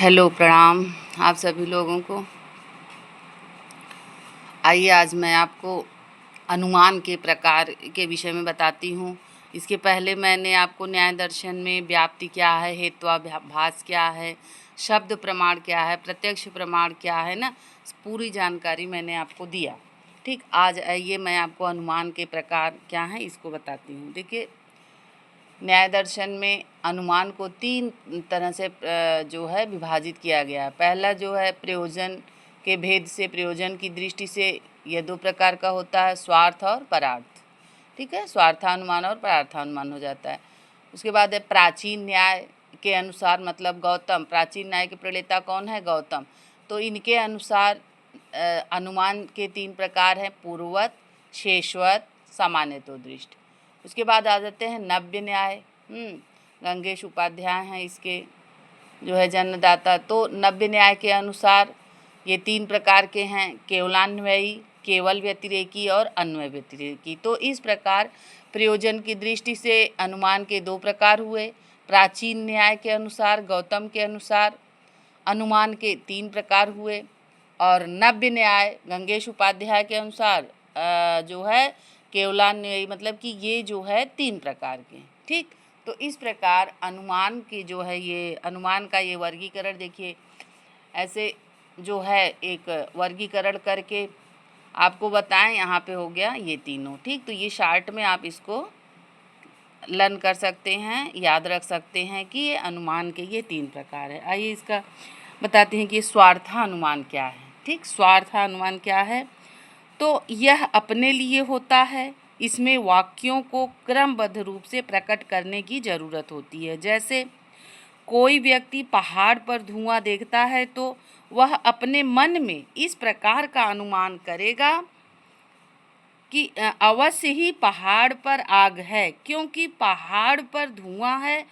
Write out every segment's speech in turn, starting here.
Hello, प्रणाम आप सभी लोगों को। आइए आज मैं आपको अनुमान के प्रकार के विषय में बताती हूँ। इसके पहले मैंने आपको न्याय दर्शन में व्याप्ति क्या है, हेत्वाभास क्या है, शब्द प्रमाण क्या है, प्रत्यक्ष प्रमाण क्या है ना, पूरी जानकारी मैंने आपको दिया। ठीक, आज आइए मैं आपको अनुमान के प्रकार क्या हैं इसको बताती हूँ। देखिए, न्याय दर्शन में अनुमान को 3 तरह से जो है विभाजित किया गया है। पहला जो है प्रयोजन के भेद से, प्रयोजन की दृष्टि से यह 2 प्रकार का होता है, स्वार्थ और परार्थ। ठीक है, स्वार्थानुमान और परार्थानुमान हो जाता है। उसके बाद है प्राचीन न्याय के अनुसार, मतलब गौतम, प्राचीन न्याय के प्रणेता कौन है? गौतम। तो इनके अनुसार अनुमान के 3 प्रकार हैं, पूर्ववत, शेषवत, सामान्यतो दृष्ट। उसके बाद आ जाते हैं नव्य न्याय। गंगेश उपाध्याय हैं इसके जो है जन्मदाता। तो नव्य न्याय के अनुसार ये 3 प्रकार के हैं, केवलान्वयी, केवल व्यतिरेकी और अन्वय व्यतिरेकी। तो इस प्रकार प्रयोजन की दृष्टि से अनुमान के 2 प्रकार हुए। प्राचीन न्याय के अनुसार, गौतम के अनुसार अनुमान के 3 प्रकार हुए। और नव्य न्याय गंगेश उपाध्याय के अनुसार जो है केवलान्वयी, मतलब कि ये जो है 3 प्रकार के। ठीक, तो इस प्रकार अनुमान की जो है, ये अनुमान का ये वर्गीकरण देखिए, ऐसे जो है एक वर्गीकरण करके आपको बताएं। यहाँ पे हो गया ये तीनों। ठीक, तो ये शार्ट में आप इसको लर्न कर सकते हैं, याद रख सकते हैं कि ये अनुमान के ये 3 प्रकार है। आइए इसका बताते हैं कि स्वार्थानुमान क्या है। ठीक, स्वार्थानुमान क्या है? तो यह अपने लिए होता है। इसमें वाक्यों को क्रमबद्ध रूप से प्रकट करने की ज़रूरत होती है। जैसे कोई व्यक्ति पहाड़ पर धुआं देखता है तो वह अपने मन में इस प्रकार का अनुमान करेगा कि अवश्य ही पहाड़ पर आग है, क्योंकि पहाड़ पर धुआं है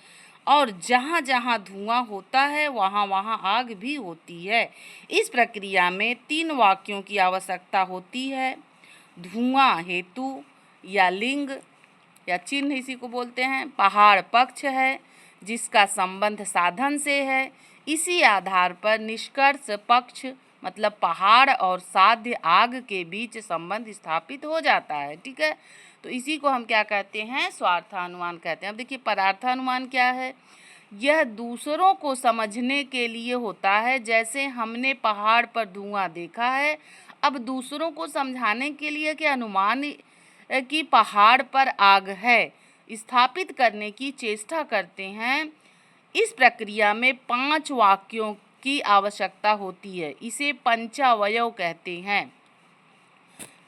और जहाँ जहाँ धुआं होता है वहाँ वहाँ आग भी होती है। इस प्रक्रिया में 3 वाक्यों की आवश्यकता होती है। धुआं हेतु या लिंग या चिन्ह इसी को बोलते हैं। पहाड़ पक्ष है जिसका संबंध साधन से है। इसी आधार पर निष्कर्ष पक्ष, मतलब पहाड़ और साध्य आग के बीच संबंध स्थापित हो जाता है। ठीक है, तो इसी को हम क्या कहते हैं? स्वार्थानुमान कहते हैं। अब देखिए परार्थानुमान क्या है? यह दूसरों को समझने के लिए होता है। जैसे हमने पहाड़ पर धुआं देखा है, अब दूसरों को समझाने के लिए कि अनुमान कि पहाड़ पर आग है स्थापित करने की चेष्टा करते हैं। इस प्रक्रिया में 5 वाक्यों की आवश्यकता होती है। इसे पंचावयव कहते हैं।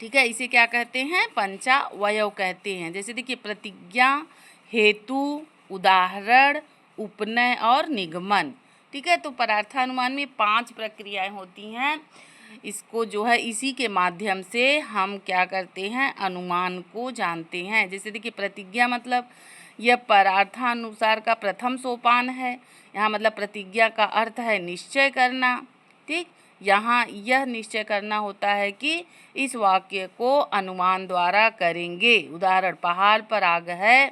ठीक है, इसे क्या कहते हैं? पंचावयव कहते हैं। जैसे देखिए प्रतिज्ञा, हेतु, उदाहरण, उपनय और निगमन। ठीक है, तो परार्थानुमान में 5 प्रक्रियाएं होती हैं। इसको जो है इसी के माध्यम से हम क्या करते हैं? अनुमान को जानते हैं। जैसे देखिए प्रतिज्ञा, मतलब यह परार्थानुसार का प्रथम सोपान है। यहाँ मतलब प्रतिज्ञा का अर्थ है निश्चय करना। ठीक, यहाँ यह निश्चय करना होता है कि इस वाक्य को अनुमान द्वारा करेंगे। उदाहरण, पहाड़ पर आग है,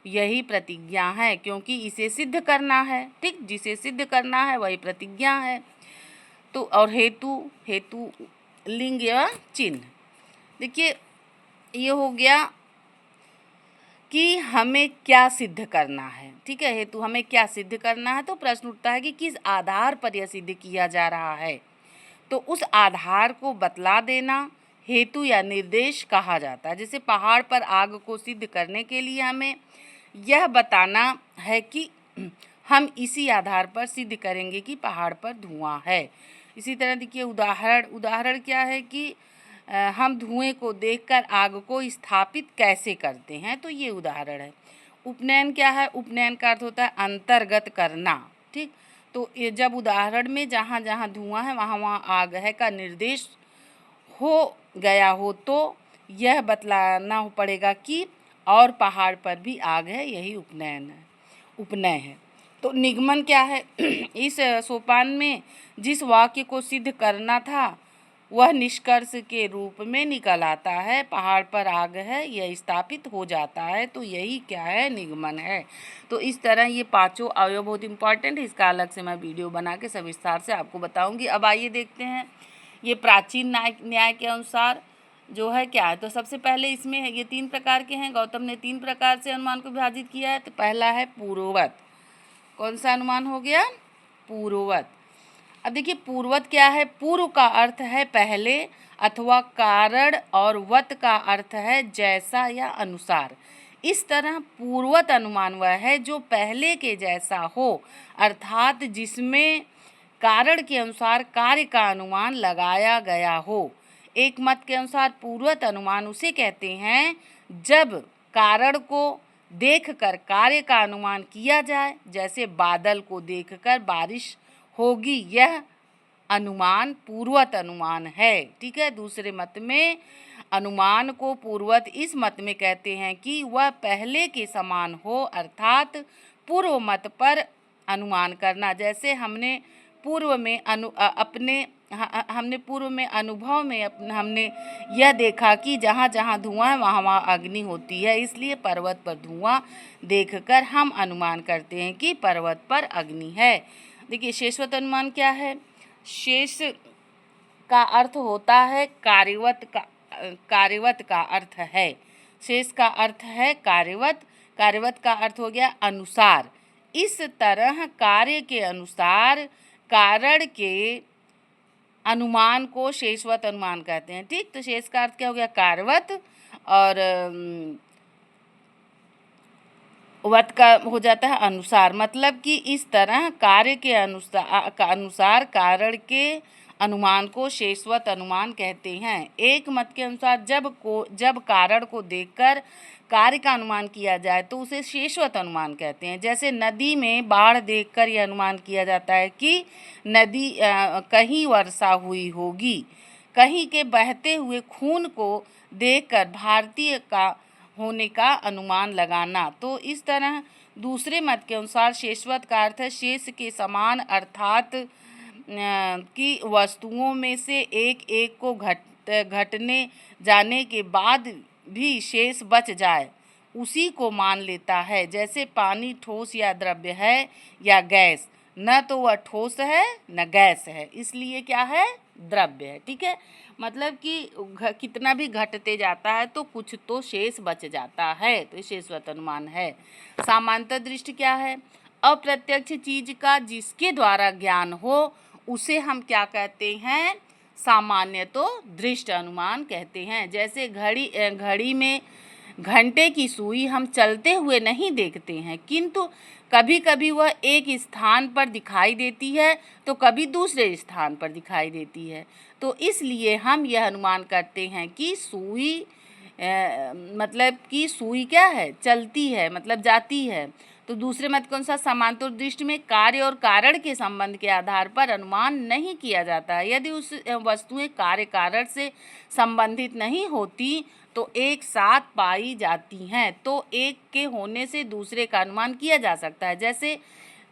यही प्रतिज्ञा है, क्योंकि इसे सिद्ध करना है। ठीक, जिसे सिद्ध करना है वही प्रतिज्ञा है। तो और हेतु लिंग या चिन्ह। देखिए ये हो गया कि हमें क्या सिद्ध करना है। ठीक है, हेतु हमें क्या सिद्ध करना है, तो प्रश्न उठता है कि किस आधार पर यह सिद्ध किया जा रहा है। तो उस आधार को बतला देना हेतु या निर्देश कहा जाता है। जैसे पहाड़ पर आग को सिद्ध करने के लिए हमें यह बताना है कि हम इसी आधार पर सिद्ध करेंगे कि पहाड़ पर धुआं है। इसी तरह देखिए उदाहरण क्या है कि हम धुएं को देखकर आग को स्थापित कैसे करते हैं, तो ये उदाहरण है। उपनयन क्या है? उपनयन का अर्थ होता है अंतर्गत करना। ठीक, तो ये जब उदाहरण में जहाँ जहाँ धुआं है वहाँ वहाँ आग है का निर्देश हो गया हो तो यह बतलाना पड़ेगा कि और पहाड़ पर भी आग है, यही उपनय है। तो निगमन क्या है? इस सोपान में जिस वाक्य को सिद्ध करना था वह निष्कर्ष के रूप में निकल आता है। पहाड़ पर आग है, यह स्थापित हो जाता है, तो यही क्या है, निगमन है। तो इस तरह ये पांचों अवयव बहुत इंपॉर्टेंट है। इसका अलग से मैं वीडियो बना के सविस्तार से आपको बताऊंगी। अब आइए देखते हैं ये प्राचीन न्याय के अनुसार जो है क्या है। तो सबसे पहले इसमें ये 3 प्रकार के हैं। गौतम ने 3 प्रकार से अनुमान को विभाजित किया है। तो पहला है पूर्ववत। कौन सा अनुमान हो गया, पूर्ववत। अब देखिए पूर्ववत क्या है, पूर्व का अर्थ है पहले अथवा कारण और वत का अर्थ है जैसा या अनुसार। इस तरह पूर्ववत अनुमान वह है जो पहले के जैसा हो, अर्थात जिसमें कारण के अनुसार कार्य का अनुमान लगाया गया हो। एक मत के अनुसार पूर्ववत अनुमान उसे कहते हैं जब कारण को देखकर कार्य का अनुमान किया जाए। जैसे बादल को देखकर बारिश होगी, यह अनुमान पूर्ववत अनुमान है। ठीक है। दूसरे मत में अनुमान को पूर्ववत इस मत में कहते हैं कि वह पहले के समान हो, अर्थात पूर्व मत पर अनुमान करना। जैसे हमने पूर्व में पूर्व में अनुभव में हमने यह देखा कि जहाँ जहाँ धुआं है वहाँ वहाँ अग्नि होती है, इसलिए पर्वत पर धुआं देखकर हम अनुमान करते हैं कि पर्वत पर अग्नि है। देखिए शेषवत अनुमान क्या है। शेष का अर्थ होता है कार्यवत का अर्थ है। शेष का अर्थ है कार्यवत, कार्यवत का अर्थ हो गया अनुसार। इस तरह कार्य के अनुसार कारण के अनुमान को शेषवत अनुमान कहते हैं। ठीक। तो शेष का अर्थ क्या हो गया, कार्यवत, और वत का हो जाता है अनुसार। मतलब कि इस तरह कार्य के अनुसार कारण के अनुमान को शेषवत अनुमान कहते हैं। एक मत के अनुसार जब कारण को देखकर कार्य का अनुमान किया जाए तो उसे शेषवत अनुमान कहते हैं। जैसे नदी में बाढ़ देखकर यह अनुमान किया जाता है कि नदी कहीं वर्षा हुई होगी। कहीं के बहते हुए खून को देखकर भारतीय का होने का अनुमान लगाना। तो इस तरह दूसरे मत के अनुसार शेषवत का अर्थ है शेष के समान, अर्थात कि वस्तुओं में से एक एक को घटने जाने के बाद भी शेष बच जाए, उसी को मान लेता है। जैसे पानी ठोस या द्रव्य है या गैस, न तो वह ठोस है न गैस है, इसलिए क्या है, द्रव्य है। ठीक है। मतलब कि कितना भी घटते जाता है तो कुछ तो शेष बच जाता है, तो शेषवत अनुमान है। सामान्यतः दृष्टि क्या है, अप्रत्यक्ष चीज का जिसके द्वारा ज्ञान हो उसे हम क्या कहते हैं, सामान्य तो दृष्ट अनुमान कहते हैं। जैसे घड़ी में घंटे की सुई हम चलते हुए नहीं देखते हैं, किंतु कभी कभी वह एक स्थान पर दिखाई देती है तो कभी दूसरे स्थान पर दिखाई देती है। तो इसलिए हम यह अनुमान करते हैं कि सुई मतलब कि सुई क्या है, चलती है, मतलब जाती है। तो दूसरे मत के अनुसार समांतर दृष्टि में कार्य और कारण के संबंध के आधार पर अनुमान नहीं किया जाता है। यदि उस वस्तुएं कार्य कारण से संबंधित नहीं होती तो एक साथ पाई जाती हैं, तो एक के होने से दूसरे का अनुमान किया जा सकता है। जैसे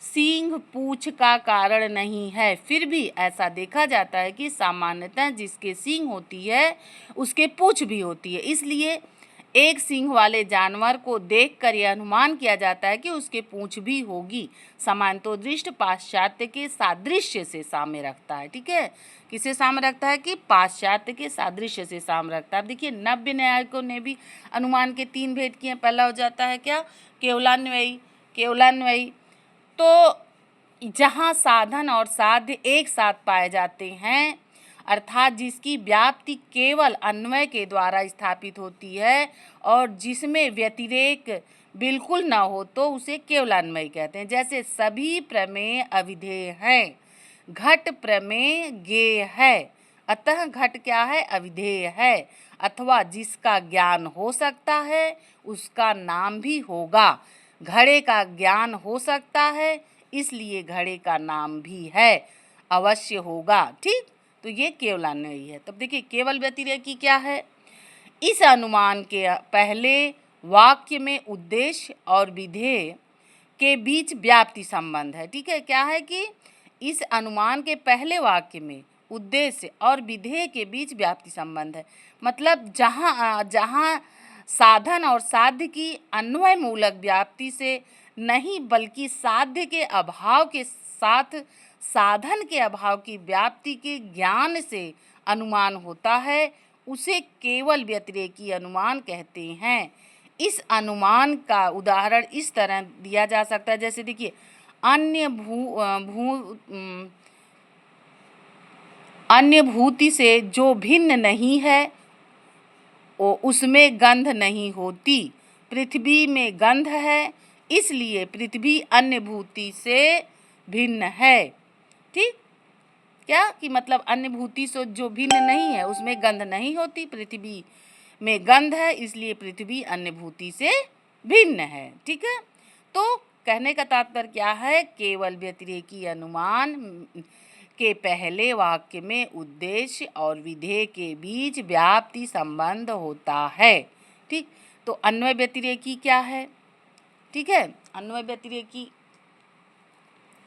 सींग पूंछ का कारण नहीं है, फिर भी ऐसा देखा जाता है कि सामान्यतः जिसके सींग होती है उसके पूंछ भी होती है, इसलिए एक सींग वाले जानवर को देखकर यह अनुमान किया जाता है कि उसके पूंछ भी होगी। समानतो दृष्ट पाश्चात्य के सादृश्य से साम्य रखता है। ठीक है। किसे साम्य रखता है कि पाश्चात्य के सादृश्य से साम्य रखता है। अब देखिए नव्य न्यायिकों ने भी अनुमान के 3 भेद किए। पहला हो जाता है क्या, केवलान्वयी। केवलान्वयी तो जहाँ साधन और साध्य एक साथ पाए जाते हैं, अर्थात जिसकी व्याप्ति केवल अन्वय के द्वारा स्थापित होती है और जिसमें व्यतिरेक बिल्कुल न हो, तो उसे केवलान्वयी कहते हैं। जैसे सभी प्रमेय अविधेय हैं, घट प्रमेय ज्ञेय है, अतः घट क्या है, अविधेय है, अथवा जिसका ज्ञान हो सकता है उसका नाम भी होगा। घड़े का ज्ञान हो सकता है इसलिए घड़े का नाम भी है, अवश्य होगा। ठीक। तो ये केवलान्वयी है। तब देखिए केवल व्यतिरेकी क्या है, इस अनुमान के पहले वाक्य में उद्देश्य और विधेय के बीच व्याप्ति संबंध है। ठीक है। क्या है कि इस अनुमान के पहले वाक्य में उद्देश्य और विधेय के बीच व्याप्ति संबंध है। मतलब जहाँ साधन और साध्य की अन्वय मूलक व्याप्ति से नहीं बल्कि साध्य के अभाव के साथ साधन के अभाव की व्याप्ति के ज्ञान से अनुमान होता है, उसे केवल व्यतिरेकी अनुमान कहते हैं। इस अनुमान का उदाहरण इस तरह दिया जा सकता है, जैसे देखिए अन्य भूति से जो भिन्न नहीं है उसमें गंध नहीं होती। पृथ्वी में गंध है, इसलिए पृथ्वी अन्य भूति से भिन्न है। ठीक, क्या कि मतलब अन्य भूति से जो भिन्न नहीं है उसमें गंध नहीं होती। पृथ्वी में गंध है, इसलिए पृथ्वी अन्य भूति से भिन्न है। ठीक है, तो कहने का तात्पर्य क्या है, केवल व्यतिरेकी अनुमान के पहले वाक्य में उद्देश्य और विधेय के बीच व्याप्ति संबंध होता है। ठीक, तो अन्वय व्यतिरेकी क्या है? ठीक है, अन्वय व्यतिरेकी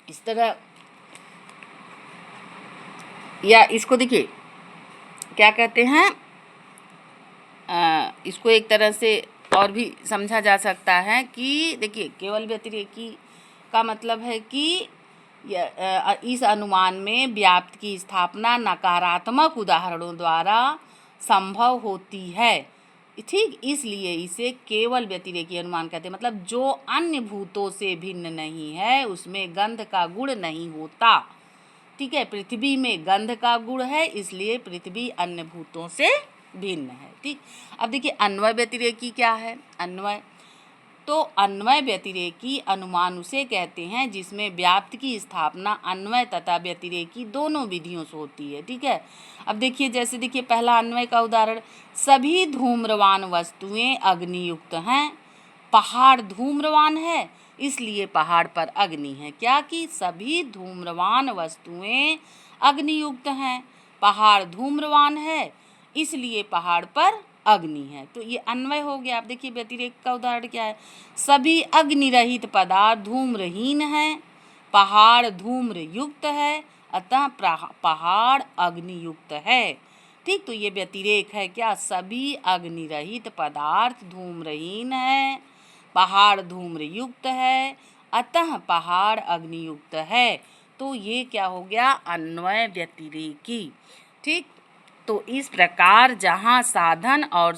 इस तरह, या इसको देखिए क्या कहते हैं, इसको एक तरह से और भी समझा जा सकता है कि देखिए केवल व्यतिरेकी का मतलब है कि इस अनुमान में व्याप्ति की स्थापना नकारात्मक उदाहरणों द्वारा संभव होती है। ठीक, इसलिए इसे केवल व्यतिरेकी अनुमान कहते हैं। मतलब जो अन्य भूतों से भिन्न नहीं है उसमें गंध का गुण नहीं होता। ठीक है, पृथ्वी में गंध का गुण है, इसलिए पृथ्वी अन्य भूतों से भिन्न है। ठीक, अब देखिए अन्वय व्यतिरेकी क्या है? अन्वय, तो अन्वय व्यतिरेकी अनुमान उसे कहते हैं जिसमें व्याप्ति की स्थापना अन्वय तथा व्यतिरेकी दोनों विधियों से होती है। ठीक है, अब देखिए जैसे देखिए पहला अन्वय का उदाहरण, सभी धूम्रवान वस्तुएं अग्नियुक्त हैं। पहाड़ धूम्रवान है, इसलिए पहाड़ पर अग्नि है। क्या कि सभी धूम्रवान वस्तुएं अग्नियुक्त हैं, पहाड़ धूम्रवान है, इसलिए पहाड़ पर अग्नि है। तो ये अन्वय हो गया। आप देखिए व्यतिरेक का उदाहरण क्या है, सभी अग्नि रहित पदार्थ धूम्रहीन हैं, पहाड़ धूम्र युक्त है, अतः पहाड़ अग्नियुक्त है। ठीक, तो ये व्यतिरेक है क्या, सभी अग्नि रहित पदार्थ धूम्रहीन है, पहाड़ धूम्र युक्त है, अतः पहाड़ अग्नियुक्त है। तो ये क्या हो गया, अन्वय व्यतिरेकी। ठीक, तो इस प्रकार जहाँ साधन और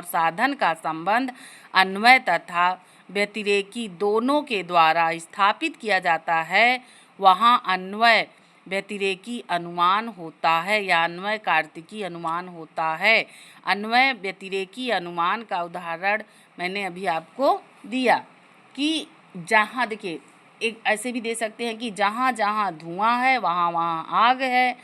साधन का संबंध अन्वय तथा व्यतिरेकी दोनों के द्वारा स्थापित किया जाता है, वहाँ अन्वय व्यतिरेकी अनुमान होता है या अन्वय कार्तिकी अनुमान होता है। अन्वय व्यतिरेकी अनुमान का उदाहरण मैंने अभी आपको दिया कि जहाँ देखिए एक ऐसे भी दे सकते हैं कि जहाँ जहाँ धुआं है वहाँ वहाँ आग है,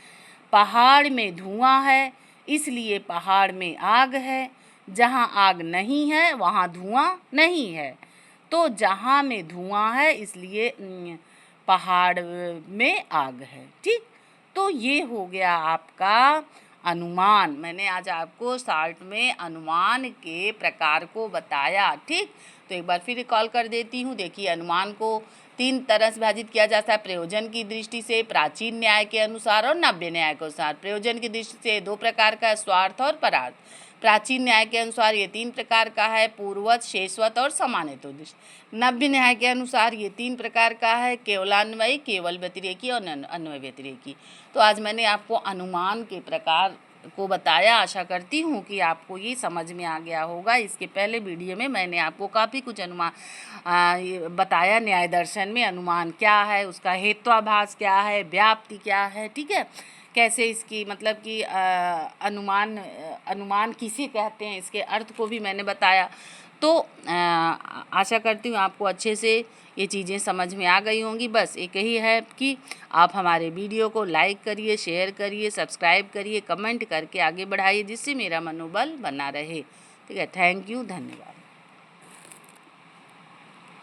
पहाड़ में धुआं है इसलिए पहाड़ में आग है, जहाँ आग नहीं है वहाँ धुआं नहीं है, तो जहाँ में धुआं है इसलिए पहाड़ में आग है। ठीक, तो ये हो गया आपका अनुमान। मैंने आज आपको शॉर्ट में अनुमान के प्रकार को बताया। ठीक, तो एक बार फिर रिकॉल कर देती हूँ। देखिए अनुमान को 3 तरह से विभाजित किया जाता है, प्रयोजन की दृष्टि से, प्राचीन न्याय के अनुसार और नव्य न्याय के अनुसार। प्रयोजन की दृष्टि से 2 प्रकार का, स्वार्थ और परार्थ। प्राचीन न्याय के अनुसार ये 3 प्रकार का है, पूर्ववत, शेषवत और समानेतोदिष्ट। नव्य न्याय के अनुसार ये 3 प्रकार का है, केवलान्वयी, केवल व्यतिरेकी और अन्वय व्यतिरेकी। तो आज मैंने आपको अनुमान के प्रकार को बताया। आशा करती हूँ कि आपको ये समझ में आ गया होगा। इसके पहले वीडियो में मैंने आपको काफ़ी कुछ अनुमान बताया। न्याय दर्शन में अनुमान क्या है, उसका हेत्वाभास क्या है, व्याप्ति क्या है, ठीक है, कैसे इसकी मतलब कि अनुमान किसे कहते हैं, इसके अर्थ को भी मैंने बताया। तो आशा करती हूँ आपको अच्छे से ये चीज़ें समझ में आ गई होंगी। बस एक ही है कि आप हमारे वीडियो को लाइक करिए, शेयर करिए, सब्सक्राइब करिए, कमेंट करके आगे बढ़ाइए, जिससे मेरा मनोबल बना रहे। ठीक है, थैंक यू, धन्यवाद।